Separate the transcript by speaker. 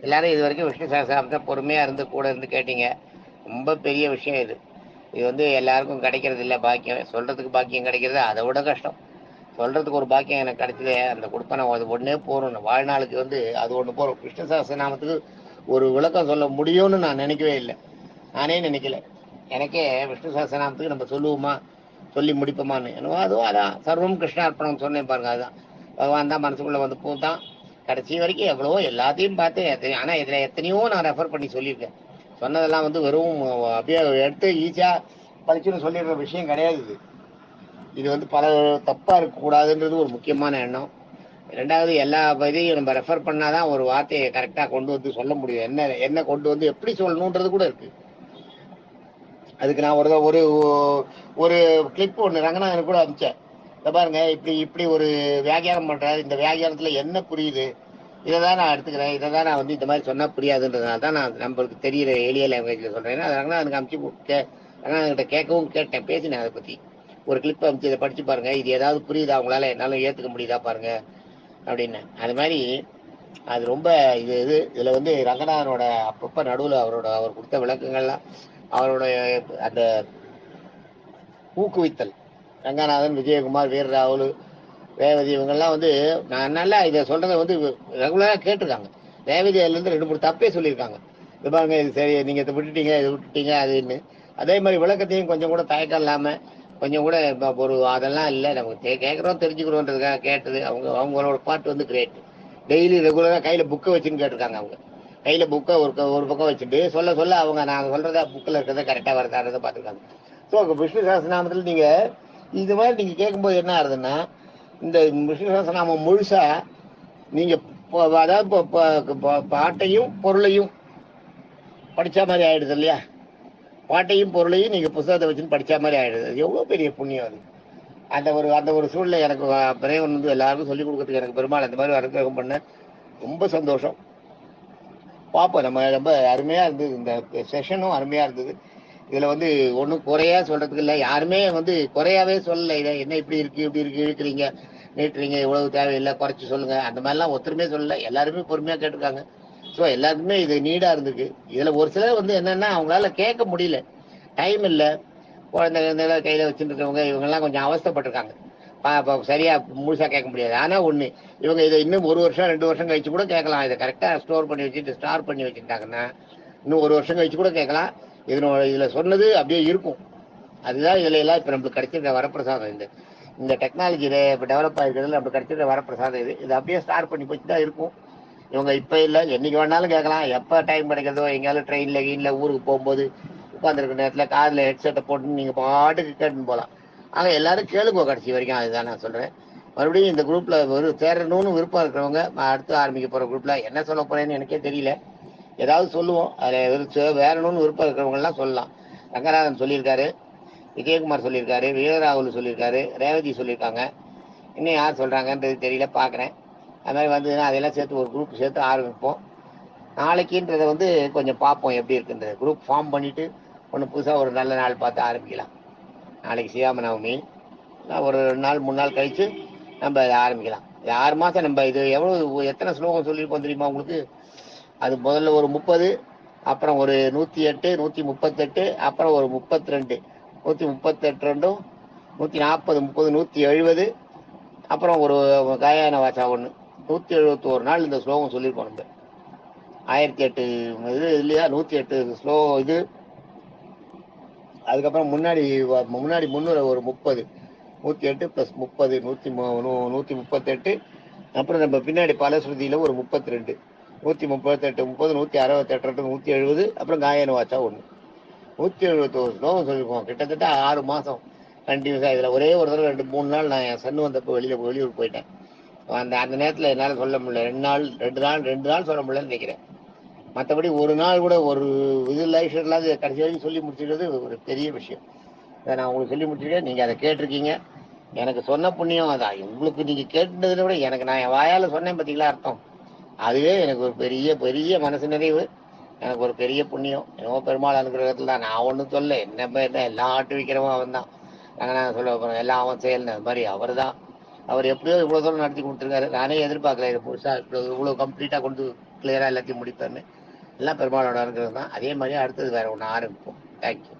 Speaker 1: எல்லாரும் இது வரைக்கும் விஷ்ணு சஹஸ்ரநாமத்தை பொறுமையாக இருந்து கூட இருந்து கேட்டீங்க. ரொம்ப பெரிய விஷயம் இது. இது வந்து எல்லாருக்கும் கிடைக்கிறது இல்லை பாக்கியம். சொல்கிறதுக்கு பாக்கியம் கிடைக்கிறது அதை விட கஷ்டம். சொல்கிறதுக்கு ஒரு பாக்கியம் எனக்கு கிடைச்சதே, அந்த கொடுப்பனை அது ஒன்றே போகணும். வாழ்நாளுக்கு வந்து அது ஒன்று போகிறோம். விஷ்ணு சஹஸ்ரநாமத்துக்கு ஒரு விளக்கம் சொல்ல முடியும்னு நான் நினைக்கவே இல்லை. நானே நினைக்கல. எனக்கே விஷ்ணு சஹஸ்ரநாமத்துக்கு நம்ம சொல்லுவோமா, சொல்லி முடிப்போமான்னு. என்னவோ அதுவும் அதான் சர்வம் கிருஷ்ணார்ப்பணம் சொன்னேன் பாருங்க. அதுதான் பகவான் தான் மனசுக்குள்ளே வந்து பூத்தான். கடைசி வரைக்கும் எவ்வளவோ எல்லாத்தையும் பார்த்தேன். ஆனால் இதில் எத்தனையோ நான் ரெஃபர் பண்ணி சொல்லியிருக்கேன். சொன்னதெல்லாம் வந்து வெறும் அப்படியே எடுத்து ஈஸியாக படிச்சுன்னு சொல்லிடுற விஷயம் கிடையாது இது. இது வந்து பல தப்பாக இருக்கக்கூடாதுன்றது ஒரு முக்கியமான எண்ணம். ரெண்டாவது, எல்லா இதையும் நம்ம ரெஃபர் பண்ணாதான் ஒரு வார்த்தையை கரெக்டாக கொண்டு வந்து சொல்ல முடியும். என்ன என்ன கொண்டு வந்து எப்படி சொல்லணுன்றது கூட இருக்கு. அதுக்கு நான் ஒரு ஒரு கிளிப் ஒன்று ரங்கநாதன் கூட அனுப்பிச்சேன். இதை பாருங்க, இப்படி இப்படி ஒரு வியாக்கியானம் பண்ணுறாரு. இந்த வியாக்கியானத்தில் என்ன புரியுது, இதை தான் நான் எடுத்துக்கிறேன். இதை தான் நான் வந்து இந்த மாதிரி சொன்னால் புரியாதுன்றதுனால தான் நான் நம்மளுக்கு தெரியிற எளிய லாங்குவேஜில் சொல்கிறேன். அதனால எனக்கு அனுப்பிச்சு ரங்கநாதன்கிட்ட கேட்கவும் கேட்டேன், பேசினேன் அதை பற்றி. ஒரு கிளிப் அனுப்பிச்சு இதை படித்து பாருங்கள், இது ஏதாவது புரியுதா அவங்களால, என்னால் ஏற்றுக்க முடியுதா பாருங்கள் அப்படின்னு. அது மாதிரி அது ரொம்ப இதில் வந்து ரங்கநாதனோட அப்பப்போ நடுவில் அவர் கொடுத்த விளக்கங்கள்லாம், அவரோட அந்த ஊக்குவித்தல், ரங்கநாதன், விஜயகுமார், வீரராகுல், ரேவதி இவங்கெல்லாம் வந்து நான் நல்லா இதை சொல்கிறத வந்து ரெகுலராக கேட்டிருக்காங்க. ரேவதி அதுலேருந்து 2-3 தப்பே சொல்லியிருக்காங்க. இது பாருங்க, இது சரி, நீங்கள் இதை விட்டுட்டீங்க அதுன்னு. அதே மாதிரி விளக்கத்தையும் கொஞ்சம் கூட தயக்கம் இல்லாமல், கொஞ்சம் கூட ஒரு அதெல்லாம் இல்லை, நமக்கு கேட்குறோம் தெரிஞ்சுக்கிறோன்றதுக்காக கேட்டது. அவங்களோட பாட்டு வந்து கிரேட். டெய்லி ரெகுலராக கையில் புக்கை வச்சுன்னு கேட்டிருக்காங்க. அவங்க கையில் புக்கை ஒரு பக்கம் வச்சுட்டு சொல்ல சொல்ல அவங்க நாங்கள் சொல்கிறத புக்கில் இருக்கிறத கரெக்டாக வருதான்றதை பார்த்துருக்காங்க. ஸோ விஷ்ணு சஹஸ்ரநாமத்தில் நீங்கள் இது மாதிரி நீங்கள் கேட்கும்போது என்ன ஆகுதுன்னா, இந்த விஷ்ணு சஹஸ்ரநாமம் முழுசா நீங்கள் அதாவது பாட்டையும் பொருளையும் படித்த மாதிரி ஆயிடுது இல்லையா? பாட்டையும் பொருளையும் நீங்கள் புத்தகத்தை வச்சுன்னு படித்த மாதிரி ஆயிடுது. அது எவ்வளோ பெரிய புண்ணியம் அது. அந்த ஒரு சூழ்நிலை எனக்கு பிறகு வந்து எல்லாருக்கும் சொல்லிக் கொடுக்கறதுக்கு எனக்கு பெருமாள் அந்த மாதிரி அனுகிரகம் பண்ண ரொம்ப சந்தோஷம். பார்ப்போம். நம்ம ரொம்ப அருமையாக இருந்தது. இந்த செஷனும் அருமையாக இருந்தது. இதில் வந்து ஒன்றும் குறையாக சொல்கிறதுக்கு இல்லை. யாருமே வந்து குறையாவே சொல்லலை. இதை என்ன இப்படி இருக்குது இப்படி இருக்குது இழுக்கிறீங்க நீட்டுறீங்க, இவ்வளவு தேவையில்லை, குறைச்சி சொல்லுங்கள், அந்த மாதிரிலாம் ஒருத்தருமே சொல்லலை. எல்லாருமே பொறுமையாக கேட்டிருக்காங்க. ஸோ எல்லாருக்குமே இது நீடாக இருந்திருக்கு. இதில் ஒரு சிலர் வந்து என்னென்னா அவங்களால கேட்க முடியல, டைம் இல்லை, குழந்தைங்க கையில் வச்சுட்டு இருக்கவங்க இவங்கெல்லாம் கொஞ்சம் அவஸ்தைப்பட்டிருக்காங்க. சரியாக முழுசாக கேட்க முடியாது. ஆனால் ஒன்று, இவங்க இதை இன்னும் 1 வருஷம் 2 வருஷம் கழிச்சு கூட கேட்கலாம். இதை கரெக்டாக ஸ்டோர் பண்ணி வச்சுட்டு ஸ்டார் பண்ணி வச்சுக்கிட்டாங்கன்னா இன்னும் 1 வருஷம் கழிச்சு கூட கேட்கலாம். இதில் சொன்னது அப்படியே இருக்கும். அதுதான் இதில் எல்லாம் இப்போ நம்மளுக்கு கிடைச்சிருக்க வரப்பிரசாதம். இந்த டெக்னாலஜி இப்போ டெவலப் ஆகிருக்கிறதுல நம்மளுக்கு கிடைச்சிருக்க வரப்பிரசாதம் இது அப்படியே ஸ்டார் பண்ணி போச்சு தான் இருக்கும். இவங்க இப்போ இல்லை, என்றைக்கு வேணாலும் கேட்கலாம். எப்போ டைம் கிடைக்கிறதோ, எங்கேயாலும் ட்ரெயினில் கீனில் ஊருக்கு போகும்போது உட்காந்துருக்க நேரத்தில் காதில் ஹெட்செட்டை போட்டு நீங்கள் பாட்டுக்கு கேட்டுன்னு போகலாம். ஆனால் எல்லாரும் கேளுங்க கடைசி வரைக்கும். அதுதான் நான் சொல்கிறேன். மறுபடியும் இந்த குரூப்பில் சேரணும்னு விருப்பம் இருக்கிறவங்க, அடுத்து ஆரம்பிக்க போகிற குரூப்பில் என்ன சொல்ல போகிறேன்னு எனக்கே தெரியல. ஏதாவது சொல்லுவோம். அதில் வேறணும்னு விருப்பம் இருக்கிறவங்கலாம் சொல்லலாம். ரங்கநாதன் சொல்லியிருக்காரு, விஜயகுமார் சொல்லியிருக்காரு, வீரராகுல் சொல்லியிருக்காரு, ரேவதி சொல்லியிருக்காங்க. இன்னும் யார் சொல்கிறாங்கன்றது தெரியல, பார்க்குறேன். அது மாதிரி வந்ததுன்னா அதெல்லாம் சேர்த்து ஒரு குரூப் சேர்த்து ஆரம்பிப்போம். நாளைக்குன்றதை வந்து கொஞ்சம் பார்ப்போம் எப்படி இருக்குன்றது. குரூப் ஃபார்ம் பண்ணிவிட்டு ஒன்று புதுசாக ஒரு நல்ல நாள் பார்த்து ஆரம்பிக்கலாம். நாளைக்கு ஸ்ரீராம நவமி, ஒரு 2 நாள் 3 நாள் கழித்து நம்ம இதை ஆரம்பிக்கலாம். 6 மாதம் நம்ம இது எத்தனை ஸ்லோகம் சொல்லியிருக்கோம் தெரியுமா உங்களுக்கு? அது முதல்ல ஒரு 30, அப்புறம் ஒரு 108, 138, அப்புறம் ஒரு 32, 138 ரெண்டும் 140, 30, 170, அப்புறம் ஒரு காயான வாசா ஒன்று, 171 நாள் இந்த ஸ்லோகம் சொல்லியிருக்கோம். நம்ம 1008 இது இல்லையா, 108 ஸ்லோகம் இது. அதுக்கப்புறம் முன்னாடி முன்னூறு ஒரு 30, 108 + 30, 138. அப்புறம் நம்ம பின்னாடி பலஸ்ருதியில் ஒரு 32, 138, 30, 168, 170, அப்புறம் காயன வாச்சா ஒன்று, 171 ஸ்லோகம் சொல்லியிருக்கோம். கிட்டத்தட்ட 6 மாதம் கண்டினியூஸாக. இதில் ஒரே ஒரு தடவை 2-3 நாள் நான் என் சன்னு வந்தப்போ வெளியூர் போயிட்டேன். அந்த நேரத்தில் என்னால் சொல்ல முடியல. 2 நாள் சொல்ல முடியலன்னு நினைக்கிறேன். மற்றபடி ஒரு நாள் கூட ஒரு இது லைஃப் இல்லாத கடைசி வரைக்கும் சொல்லி முடிச்சுக்கிறது ஒரு பெரிய விஷயம். அதை நான் உங்களுக்கு சொல்லி முடிச்சுருக்கேன். நீங்கள் அதை கேட்டிருக்கீங்க. எனக்கு சொன்ன புண்ணியம் அதான். உங்களுக்கு நீங்கள் கேட்டதை விட எனக்கு நான் என் வாயால் சொன்னேன் பார்த்தீங்களா அர்த்தம், அதுவே எனக்கு ஒரு பெரிய பெரிய மனசு நிறைவு, எனக்கு ஒரு பெரிய புண்ணியம். என்னவோ பெருமாள் அனுகிரகத்தில் தான். நான் ஒன்றும் சொல்ல, என்ன எல்லாம் ஆட்டு வைக்கிறவன் அவன் தான். நான் சொல்ல போகிறேன் எல்லாம் அவன் செயல்னு. அது மாதிரி அவர் தான். அவர் எப்படியோ இவ்வளோ தூரம் நடத்தி கொடுத்துருக்காரு. நானே எதிர்பார்க்கல இது புதுசாக இவ்வளோ கம்ப்ளீட்டாக கொண்டு கிளியராக எல்லாத்தையும் முடிப்பேன்னு எல்லாம் பெருமாளோட இருக்கிறது தான். அதே மாதிரி அடுத்தது வேற ஒன்று ஆரம்பிப்போம். தேங்க்யூ.